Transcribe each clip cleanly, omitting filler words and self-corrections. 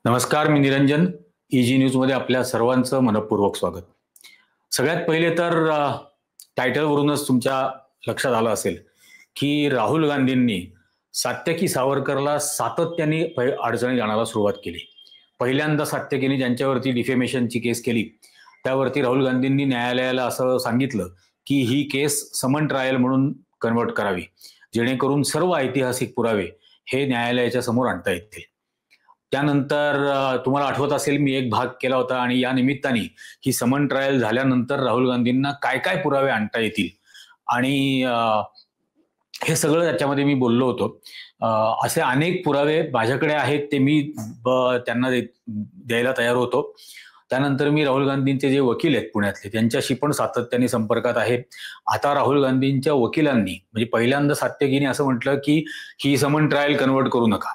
नमस्कार, मी निरंजन. ईजी न्यूजमध्ये आपल्या सर्वांचं मनपूर्वक स्वागत. सगळ्यात पहिले तर टायटलवरूनच तुमच्या लक्षात आलं असेल की राहुल गांधींनी सात्यकी सावरकरला सातत्याने अडचणी आणायला सुरुवात केली. पहिल्यांदा सात्यकीने ज्यांच्यावरती डिफेमेशनची केस केली त्यावरती राहुल गांधींनी न्यायालयाला असं सांगितलं की ही केस समन ट्रायल म्हणून कन्वर्ट करावी, जेणेकरून सर्व ऐतिहासिक पुरावे हे न्यायालयाच्या समोर आणता येतील. त्यानंतर तुम्हाला आठवत असेल मी एक भाग केला होता आणि या निमित्ताने ही समन ट्रायल झाल्यानंतर राहुल गांधींना काय काय पुरावे आणता येतील आणि हे सगळं त्याच्यामध्ये मी बोललो होतो. असे अनेक पुरावे माझ्याकडे आहेत, ते मी त्यांना द्यायला तयार होतो. त्यानंतर मी राहुल गांधींचे जे वकील आहेत पुण्यातले त्यांच्याशी पण सातत्याने संपर्कात आहे. आता राहुल गांधींच्या वकिलांनी म्हणजे पहिल्यांदा सात्यकीने असं म्हटलं की ही समन ट्रायल कन्वर्ट करू नका.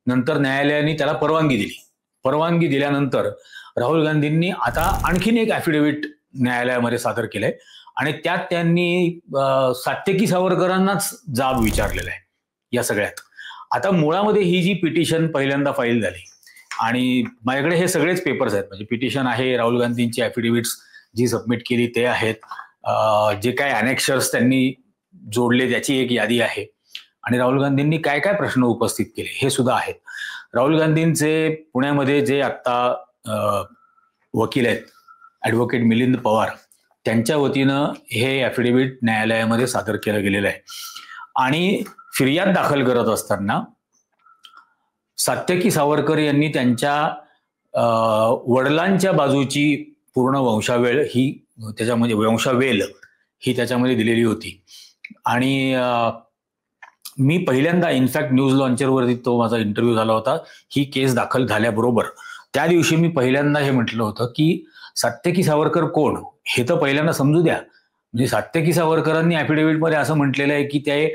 नंतर न्यायालयाने त्याला परवानगी दिली. परवानगी दिल्यानंतर राहुल गांधींनी आता आणखीन एक ॲफिडेव्हिट न्यायालयामध्ये सादर केलंय आणि त्यात त्यांनी सात्यकी सावरकरांनाच जाब विचारलेला आहे या सगळ्यात. आता मुळामध्ये ही जी पिटिशन पहिल्यांदा फाईल झाली आणि माझ्याकडे हे सगळेच पेपर्स आहेत, म्हणजे पिटिशन आहे, राहुल गांधींची ॲफिडेव्हिट्स जी सबमिट केली ते आहेत, जे काय अनेक्शर्स त्यांनी जोडले त्याची एक यादी आहे आणि राहुल गांधींनी काय काय प्रश्न उपस्थित केले हे सुद्धा आहेत. राहुल गांधींचे पुण्यामध्ये जे आता वकील आहेत ॲडव्होकेट मिलिंद पवार, त्यांच्या वतीनं हे ॲफिडेव्हिट न्यायालयामध्ये सादर केलं गेलेलं आहे आणि फिर्याद दाखल करत असताना सात्यकी सावरकर यांनी त्यांच्या वडिलांच्या बाजूची पूर्ण वंशावेळ ही त्याच्यामध्ये वंशावेल ही त्याच्यामध्ये दिलेली होती. आणि मी पहिल्यांदा इनफॅक्ट न्यूज लॉन्चरवरती तो माझा इंटरव्ह्यू झाला होता ही केस दाखल झाल्याबरोबर. त्या दिवशी मी पहिल्यांदा हे म्हटलं होतं की सात्यकी सावरकर कोण हे तर पहिल्यांदा समजू द्या. म्हणजे सात्यकी सावरकरांनी ॲफिडेव्हिटमध्ये असं म्हटलेलं आहे की ते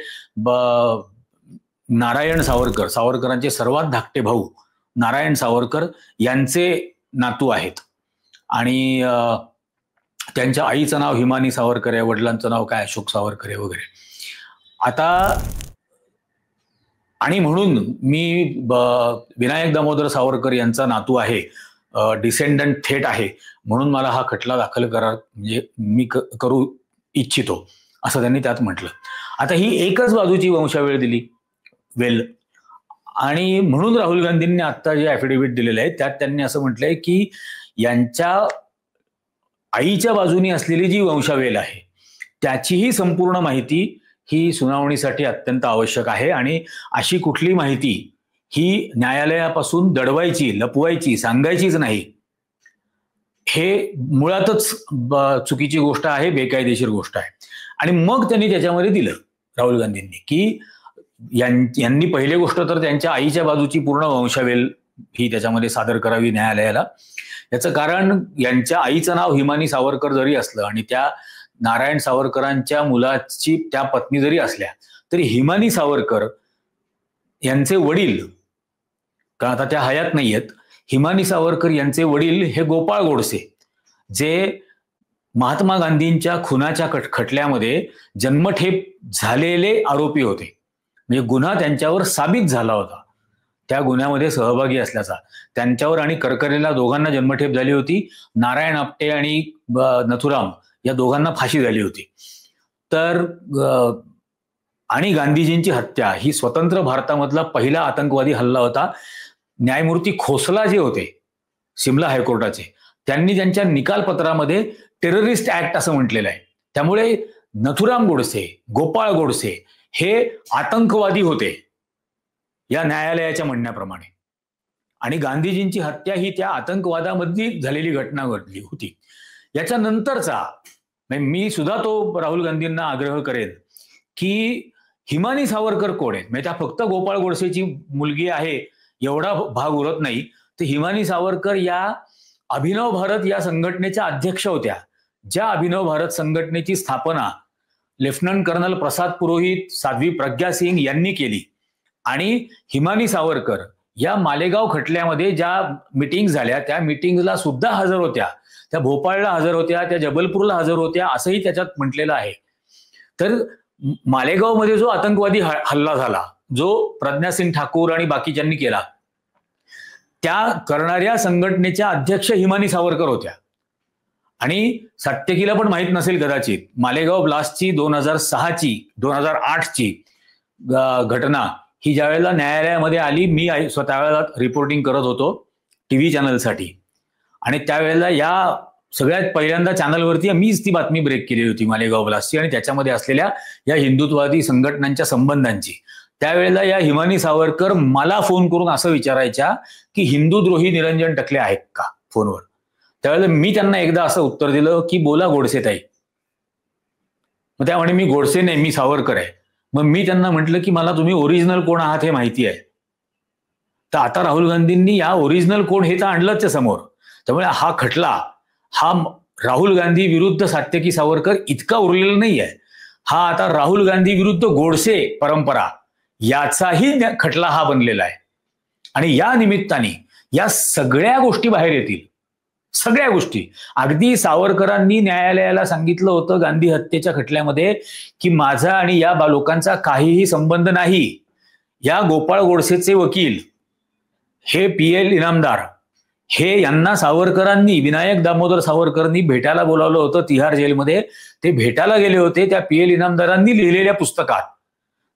नारायण सावरकर, सावरकरांचे सर्वात धाकटे भाऊ नारायण सावरकर यांचे नातू आहेत आणि त्यांच्या आईचं नाव हिमानी सावरकर आहे, वडिलांचं नाव काय अशोक सावरकर आहे वगैरे. आता आणि म्हणून मी विनायक दामोदर सावरकर यांचा नातू आहे, डिसेंडंट थेट आहे, म्हणून मला हा खटला दाखल करा म्हणजे मी करू इच्छितो असं त्यांनी त्यात म्हटलं. आता ही एकच बाजूची वंशावेळ दिली वेल आणि म्हणून राहुल गांधींनी आता जे ॲफिडेव्हिट दिलेलं आहे त्यात त्यांनी असं म्हटलंय की यांच्या आईच्या बाजूनी असलेली जी वंशावेल आहे त्याचीही संपूर्ण माहिती ही सुनावणीसाठी अत्यंत आवश्यक आहे आणि अशी कुठली माहिती ही न्यायालयापासून दडवायची, लपवायची, सांगायचीच नाही. हे मुळातच चुकीची गोष्ट आहे, बेकायदेशीर गोष्ट आहे. आणि मग त्यांनी त्याच्यामध्ये दिलं राहुल गांधींनी की यांनी पहिली गोष्ट तर त्यांच्या आईच्या बाजूची पूर्ण वंशावेल ही त्याच्यामध्ये सादर करावी न्यायालयाला. याचं कारण यांच्या आईचं नाव हिमानी सावरकर जरी असलं आणि त्या नारायण सावरकरांच्या मुलाची त्या पत्नी जरी असल्या तरी हिमानी सावरकर यांचे वडील, कारण आता त्या हयात नाही आहेत, हिमानी सावरकर यांचे वडील हे गोपाळ गोडसे जे महात्मा गांधींच्या खुनाच्या खटल्यामध्ये जन्मठेप झालेले आरोपी होते. म्हणजे गुन्हा त्यांच्यावर साबित झाला होता, त्या गुन्ह्यामध्ये सहभागी असल्याचा. त्यांच्यावर आणि करकरेला दोघांना जन्मठेप झाली होती. नारायण आपटे आणि नथुराम या दोघांना फाशी झाली होती. तर आणि गांधीजींची हत्या ही स्वतंत्र भारतामधला पहिला आतंकवादी हल्ला होता. न्यायमूर्ती खोसला जे होते शिमला हायकोर्टाचे, त्यांनी त्यांच्या निकालपत्रामध्ये टेररिस्ट ऍक्ट असं म्हटलेलं आहे. त्यामुळे नथुराम गोडसे, गोपाळ गोडसे हे आतंकवादी होते या न्यायालयाच्या म्हणण्याप्रमाणे आणि गांधीजींची हत्या ही त्या आतंकवादामध्ये झालेली घटना घडली होती. याच्या नंतरचा मी सुद्धा तो राहुल गांधींना आग्रह करेन की हिमानी सावरकर कोण आहेत. म्हणजे त्या फक्त गोपाळ गोडसेची मुलगी आहे एवढा भाग उरत नाही, तर हिमानी सावरकर या अभिनव भारत या संघटनेच्या अध्यक्ष होत्या, ज्या अभिनव भारत संघटनेची स्थापना लेफ्टनंट कर्नल प्रसाद पुरोहित, साध्वी प्रज्ञा सिंग यांनी केली. आणि हिमानी सावरकर या मालेगाव खटल्यामध्ये ज्या मिटिंग झाल्या त्या मिटिंगला सुद्धा हजर होत्या, त्या भोपाळला हजर होत्या, त्या जबलपूरला हजर होत्या असंही त्याच्यात म्हटलेलं आहे. तर मालेगावमध्ये जो आतंकवादी हल्ला झाला जो प्रज्ञा सिंग ठाकूर आणि बाकीच्यांनी केला त्या करणाऱ्या संघटनेच्या अध्यक्ष हिमानी सावरकर होत्या. आणि सात्यकीला पण माहीत नसेल कदाचित, मालेगाव ब्लास्टची 2006ची 2008ची घटना ही ज्या वेळेला न्यायालयामध्ये आली, मी स्वतः वेळेला रिपोर्टिंग करत होतो टीव्ही चॅनलसाठी, आणि त्यावेळेला या सगळ्यात पहिल्यांदा चॅनलवरती मीच ती बातमी ब्रेक केली होती मालेगाव ब्लास्टची आणि त्याच्यामध्ये असलेल्या या हिंदुत्ववादी संघटनांच्या संबंधांची. त्यावेळेला या हिमानी सावरकर मला फोन करून असं विचारायच्या की हिंदूद्रोही निरंजन टकले आहेत का फोनवर. त्यावेळेला मी त्यांना एकदा असं उत्तर दिलं की बोला गोडसे ताई. मग त्या म्हणे मी गोडसे नाही, मी सावरकर आहे. मग मी त्यांना म्हटलं की मला तुम्ही ओरिजिनल कोण आहात हे माहिती आहे. तर आता राहुल गांधींनी या ओरिजिनल कोण हे तर आणलंच समोर. त्यामुळे हा खटला हा राहुल गांधी विरुद्ध सात्यकी सावरकर इतका उरलेला नाही आहे. हा आता राहुल गांधी विरुद्ध गोडसे परंपरा याचाही खटला हा बनलेला आहे. आणि या निमित्ताने या सगळ्या गोष्टी बाहेर येतील, सगळ्या गोष्टी. अगदी सावरकरांनी न्यायालयाला सांगितलं होतं गांधी हत्येच्या खटल्यामध्ये की माझा आणि या लोकांचा काहीही संबंध नाही. या गोपाळ गोडसेचे वकील हे PL इनामदार हे यांना सावरकरांनी, विनायक दामोदर सावरकरांनी भेटायला बोलावलं होतं तिहार जेलमध्ये. ते भेटायला गेले होते. त्या PL इनामदारांनी लिहिलेल्या पुस्तकात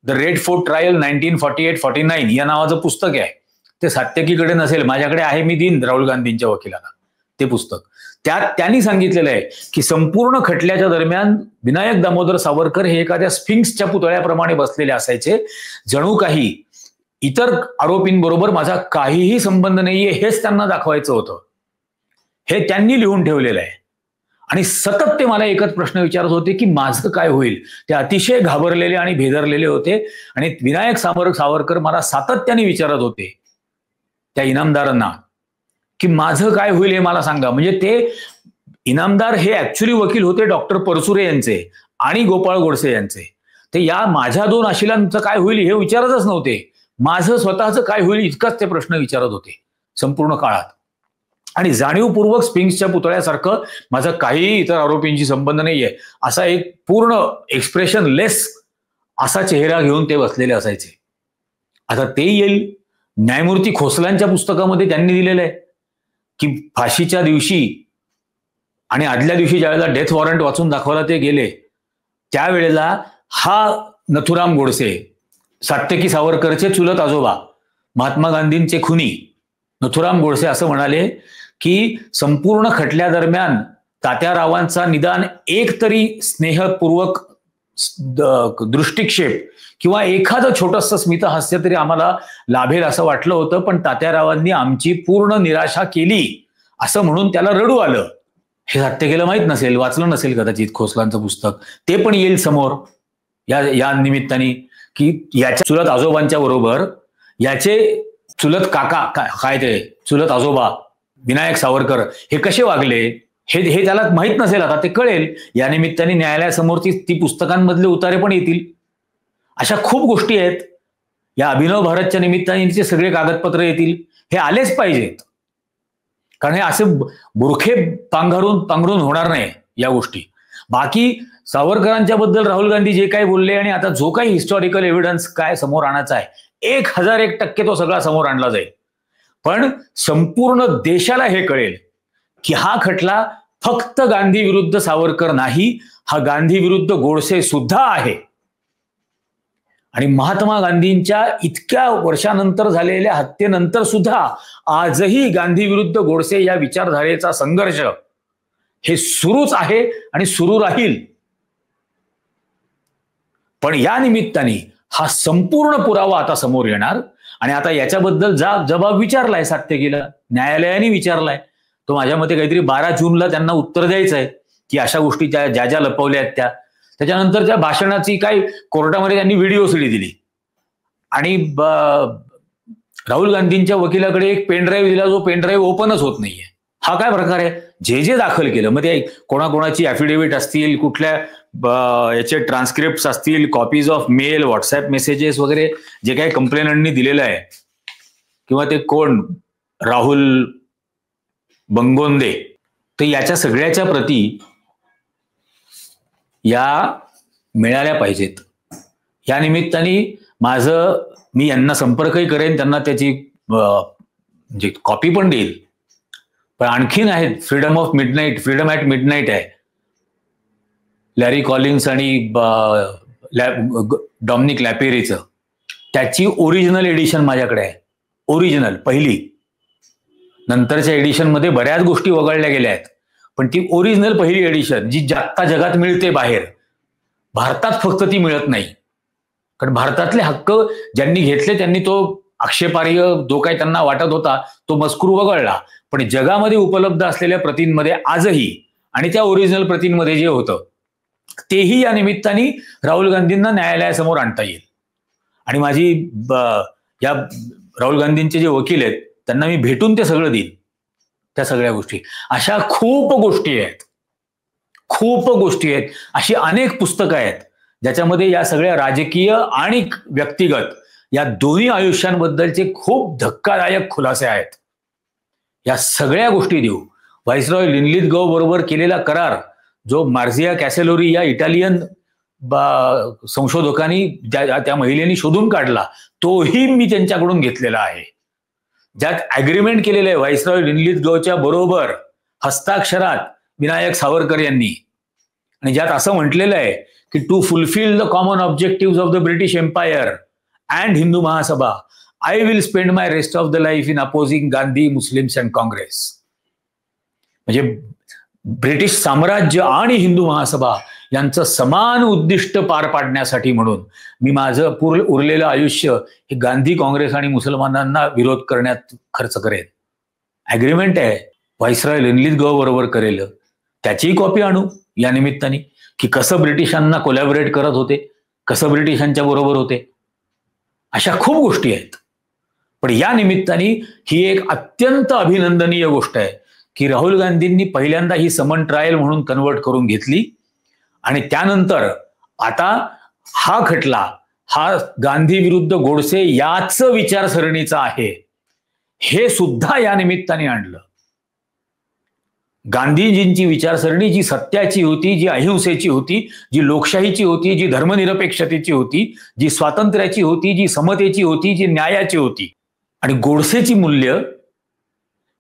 द रेड फोर्ट ट्रायल 1948-49 या नावाचं पुस्तक आहे. ते सात्यकीकडे नसेल, माझ्याकडे आहे, मी देईन राहुल गांधींच्या वकिलाला ते पुस्तक. त्यात त्यांनी सांगितलेलं आहे की संपूर्ण खटल्याच्या दरम्यान विनायक दामोदर सावरकर हे एखाद्या स्फिंक्सच्या पुतळ्याप्रमाणे बसलेले असायचे. जणू काही इतर आरोपींबरोबर माझा काहीही संबंध नाहीये हेच त्यांना दाखवायचं होतं. हे त्यांनी लिहून ठेवलेलं आहे. आणि सतत ते मला एकच प्रश्न विचारत होते की माझं काय होईल. ते अतिशय घाबरलेले आणि भेदरलेले होते. आणि विनायक सावरकर मला सातत्याने विचारत होते त्या इनामदारांना की माझं काय होईल हे मला सांगा. म्हणजे ते इनामदार हे ऍक्च्युली वकील होते डॉक्टर परसुरे यांचे आणि गोपाळ गोडसे यांचे. ते या माझ्या दोन आशिलांचं काय होईल हे विचारतच नव्हते. माझं स्वतःचं काय होईल इतकाच ते प्रश्न विचारत होते संपूर्ण काळात. आणि जाणीवपूर्वक स्फिंक्सच्या पुतळ्यासारखं माझं काही इतर आरोपींशी संबंध नाहीये असा एक पूर्ण एक्सप्रेशन लेस असा चेहरा घेऊन ते बसलेले असायचे. आता ते येईल. न्यायमूर्ती खोसलांच्या पुस्तकामध्ये त्यांनी दिलेलं आहे की फाशीच्या दिवशी आणि आदल्या दिवशी ज्यावेळेला डेथ वॉरंट वाचून दाखवायला ते गेले त्यावेळेला हा नथुराम गोडसे, सात्यकी सावरकरचे चुलत आजोबा, महात्मा गांधींचे खुनी नथुराम गोडसे असं म्हणाले की संपूर्ण खटल्यादरम्यान तात्यारावांचा निदान एक तरी स्नेहपूर्वक दृष्टिक्षेप किंवा एखादं छोटंसं स्मितहास्य तरी आम्हाला लाभेल असं वाटलं होतं, पण तात्यारावांनी आमची पूर्ण निराशा केली असं म्हणून त्याला रडू आलं. हे सात्यकीला माहित नसेल, वाचलं नसेल कदाचित खोसलांचं पुस्तक. ते पण येईल समोर या निमित्ताने की याच्या चुलत आजोबांच्या बरोबर याचे चुलत काका काय ते चुलत आजोबा विनायक सावरकर हे कसे वागले हे त्याला माहित नसेल. आता ते कळेल. या निमित्ताने न्यायालयासमोर ती पुस्तकांमधले उतारे पण येतील. अशा खूप गोष्टी आहेत. या अभिनव भारतच्या निमित्ताने सगळे कागदपत्र येतील. हे आलेच पाहिजेत. कारण हे असे बुरखे पांघरून होणार नाही या गोष्टी. बाकी सावरकरांच्या बद्दल राहुल गांधी जे काही बोलले आणि आता जो काही हिस्टॉरिकल एव्हिडन्स काय समोर आणायचा आहे 1001% तो सगळा समोर आणला जाईल. पण संपूर्ण देशाला हे कळेल की हा खटला फक्त गांधी विरुद्ध सावरकर नाही, हा गांधी विरुद्ध गोडसे सुद्धा आहे. आणि महात्मा गांधींच्या इतक्या वर्षानंतर झालेल्या हत्येनंतर सुद्धा आजही गांधी विरुद्ध गोडसे या विचारधारेचा संघर्ष हे सुरूच आहे आणि सुरू राहील. पण या निमित्ताने हा संपूर्ण पुरावा आता समोर येणार. आणि आता याच्याबद्दल जबाब विचारलाय सात्यकीला, न्यायालयाने विचारलाय. तो माझ्या मते काहीतरी 12 जूनला त्यांना उत्तर द्यायचं आहे की अशा गोष्टी ज्या लपवल्या आहेत त्या. त्याच्यानंतर त्या भाषणाची काही कोर्टामध्ये त्यांनी व्हिडिओ सीडी दिली आणि राहुल गांधींच्या वकिलाकडे एक पेनड्राईव्ह दिला, जो पेनड्राईव्ह ओपनच होत नाहीये. हा काय प्रकार आहे. जे दाखल केलं मग ते कोणाकोणाची ॲफिडेव्हिट असतील, कुठल्या याचे ट्रान्सक्रिप्ट असतील, copies of male, WhatsApp messages वगैरे जे काही कंप्लेनंटनी दिलेलं आहे किंवा ते कोण राहुल बंगोंदे, तर याच्या सगळ्याच्या प्रती या मिळाल्या पाहिजेत. या निमित्ताने मी यांना संपर्कही करेन, त्यांना त्याची म्हणजे कॉपी पण देईल, पण आणखीन आहेत. Freedom of midnight, freedom at midnight आहे, लॅरी कॉलिन्स आणि डॉमिनिक लॅपेरीचं. त्याची ओरिजिनल एडिशन माझ्याकडे आहे, ओरिजिनल पहिली. नंतरच्या एडिशनमध्ये बऱ्याच गोष्टी वगळल्या गेल्या आहेत, पण ती ओरिजिनल पहिली एडिशन जी आत्ता जगात मिळते बाहेर, भारतात फक्त ती मिळत नाही. कारण भारतातले हक्क ज्यांनी घेतले त्यांनी तो आक्षेपार्ह जो काही त्यांना वाटत होता तो मजकूर वगळला. पण जगामध्ये उपलब्ध असलेल्या प्रतींमध्ये आजही आणि त्या ओरिजिनल प्रतींमध्ये जे होतं तेही या निमित्ताने राहुल गांधींना न्यायालयासमोर आणता येईल. आणि माझी या राहुल गांधींचे जे वकील आहेत त्यांना मी भेटून ते सगळं देईन, त्या सगळ्या गोष्टी. अशा खूप गोष्टी आहेत, खूप गोष्टी आहेत. अशी अनेक पुस्तकं आहेत ज्याच्यामध्ये या सगळ्या राजकीय आणि व्यक्तिगत या दोन्ही आयुष्यांबद्दलचे खूप धक्कादायक खुलासे आहेत. या सगळ्या गोष्टी देऊ. व्हाईसरॉय लिनलिथगो बरोबर केलेला करार जो मार्झिया कॅसेलोरी या इटालियन संशोधकांनी त्या महिलेनी शोधून काढला, तोही मी त्यांच्याकडून घेतलेला आहे. ज्यात अग्रीमेंट केलेलं आहे व्हाईसरॉय लिनलिथगोच्या बरोबर हस्ताक्षरात विनायक सावरकर यांनी, आणि ज्यात असं म्हटलेलं आहे की to fulfil the common objective of the British empire and Hindu Mahasabha I will spend my rest of the life in opposing Gandhi, Muslims and Congress. म्हणजे ब्रिटिश साम्राज्य आणि हिंदू महासभा यांचं समान उद्दिष्ट पार पाडण्यासाठी म्हणून मी माझं उरलेलं आयुष्य हे गांधी, काँग्रेस आणि मुसलमानांना विरोध करण्यात खर्च करेन. ॲग्रीमेंट आहे व्हाईसरॉय लिनलिथगो बरोबर करेल, त्याचीही कॉपी आणू या निमित्ताने, की कसं ब्रिटिशांना कोलॅबोरेट करत होते, कसं ब्रिटिशांच्या बरोबर होते. अशा खूप गोष्टी आहेत. पण या निमित्ताने ही एक अत्यंत अभिनंदनीय गोष्ट आहे की राहुल गांधींनी पहिल्यांदा ही समन ट्रायल म्हणून कन्वर्ट करून घेतली, आणि त्यानंतर आता हा खटला हा गांधी विरुद्ध गोडसे याच विचारसरणीचा आहे हे सुद्धा या निमित्ताने आणलं. गांधीजींची विचारसरणी जी सत्याची होती, जी अहिंसेची होती, जी लोकशाहीची होती, जी धर्मनिरपेक्षतेची होती, जी स्वातंत्र्याची होती, जी समतेची होती, जी न्यायाची होती. आणि गोडसेची मूल्य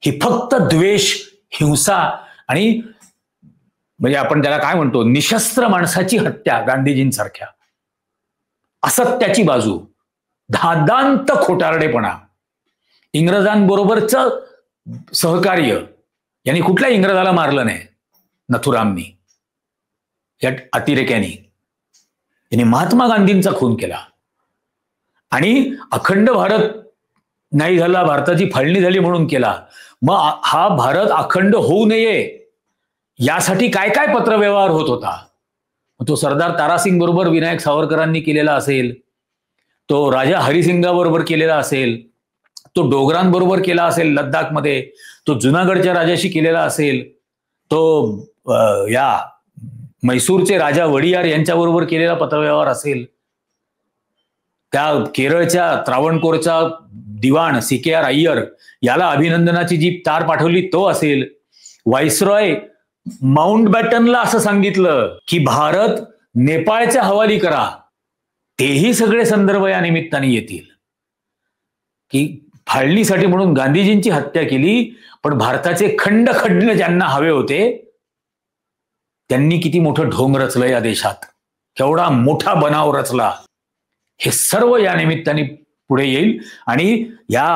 ही फक्त द्वेष, हिंसा आणि म्हणजे आपण त्याला काय म्हणतो निशस्त्र माणसाची हत्या, गांधीजींसारख्या असत्याची बाजू, धादांत खोटारडेपणा, इंग्रजांबरोबरच सहकार्य. यांनी कुठल्या इंग्रजाला मारलं नाही नथुरामनी, या अतिरेक्यानी. यांनी महात्मा गांधींचा खून केला आणि अखंड भारत नाही झाला, भारताची फाळणी झाली म्हणून केला. मग हा भारत अखंड होऊ नये यासाठी काय काय पत्रव्यवहार होत होता. तो सरदार तारासिंग बरोबर विनायक सावरकरांनी केलेला असेल, तो राजा हरिसिंगाबरोबर केलेला असेल, तो डोगरांबरोबर केला असेल लद्दाखमध्ये, तो जुनागडच्या राजाशी केलेला असेल, तो या मैसूरचे राजा वडियार यांच्याबरोबर केलेला पत्रव्यवहार असेल, त्या केरळच्या त्रावणकोरचा दिवाण CKR अय्यर याला अभिनंदनाची जी तार पाठवली तो असेल, व्हाईसरॉय माउंटबॅटनला असं सांगितलं की भारत नेपाळच्या हवाली करा, तेही सगळे संदर्भ या निमित्ताने येतील. की फाळणीसाठी म्हणून गांधीजींची हत्या केली, पण भारताचे खंड खंड ज्यांना हवे होते त्यांनी किती मोठं ढोंग रचलं या देशात, केवढा मोठा बनाव रचला, हे सर्व या निमित्ताने पुढे येईल. आणि या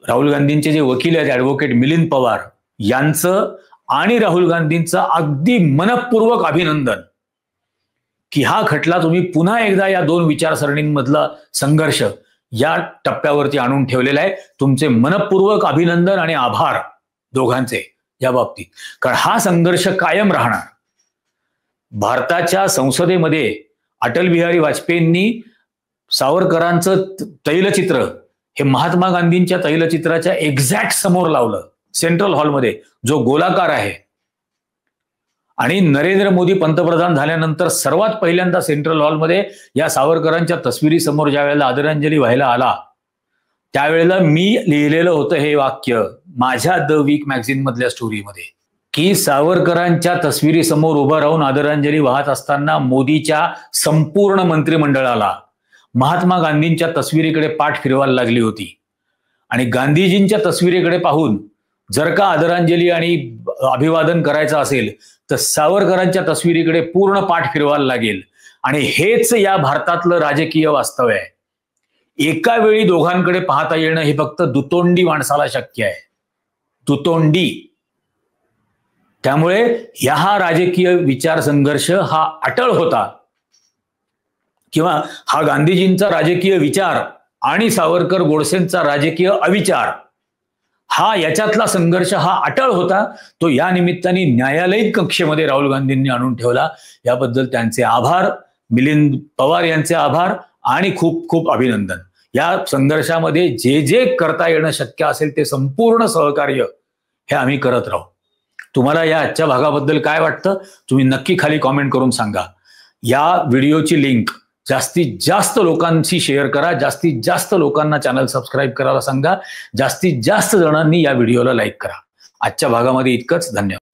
राहुल गांधींचे जे वकील आहेत ॲडव्होकेट मिलिंद पवार यांचं आणि राहुल गांधींचं अगदी मनपूर्वक अभिनंदन की हा खटला तुम्ही पुन्हा एकदा या दोन विचारसरणींमधला संघर्ष या टप्प्यावरती आणून ठेवलेला आहे. तुमचे मनपूर्वक अभिनंदन आणि आभार दोघांचे या बाबतीत, कारण हा संघर्ष कायम राहणार. भारताच्या संसदेमध्ये अटल बिहारी वाजपेयींनी सावरकरांचं तैलचित्र हे महात्मा गांधींच्या तैलचित्राच्या एक्झॅक्ट समोर लावलं सेंट्रल हॉलमध्ये, जो गोलाकार आहे. आणि नरेंद्र मोदी पंतप्रधान झाल्यानंतर सर्वात पहिल्यांदा सेंट्रल हॉलमध्ये या सावरकरांच्या तस्विरी समोर ज्या वेळेला आदरांजली व्हायला आला त्यावेळेला मी लिहिलेलं होतं हे वाक्य माझ्या द वीक मॅगझिन मधल्या स्टोरीमध्ये, की सावरकरांच्या तस्विरी समोर उभं राहून आदरांजली वाहत असताना मोदीच्या संपूर्ण मंत्रिमंडळाला महात्मा गांधींच्या तस्विरीकडे पाठ फिरवायला लागली होती. आणि गांधीजींच्या तस्वीरेकडे पाहून जर का आदरांजली आणि अभिवादन करायचं असेल तर सावरकरांच्या तस्वीरीकडे पूर्ण पाठ फिरवायला लागेल. आणि हेच या भारतातलं राजकीय वास्तव आहे. एका वेळी दोघांकडे पाहता येणं हे फक्त दुतोंडी माणसाला शक्य आहे. दुतोंडी. त्यामुळे हा राजकीय विचार संघर्ष हा अटळ होता, किंवा हा गांधीजींचा राजकीय विचार आणि सावरकर गोडसेंचा राजकीय अविचार याच्यातला संघर्ष हा अटळ होता. तो या निमित्ताने न्यायालयीन कक्षेमध्ये राहुल गांधींनी आणून ठेवला. याबद्दल त्यांचे आभार, मिलिंद पवार यांचे आभार आणि खूप खूप अभिनंदन. या संघर्षामध्ये जे जे करता येणं शक्य असेल ते संपूर्ण सहकार्य हे आम्ही करत राहू. तुम्हाला या आजच्या भागाबद्दल काय वाटतं तुम्ही नक्की खाली कॉमेंट करून सांगा. या व्हिडिओची लिंक जास्तीत जास्त लोकांशी शेअर करा. जास्तीत जास्त लोकांना चॅनल सबस्क्राईब करायला सांगा. जास्तीत जास्त जणांनी या व्हिडिओला लाईक करा. आजच्या भागामध्ये इतकंच. धन्यवाद.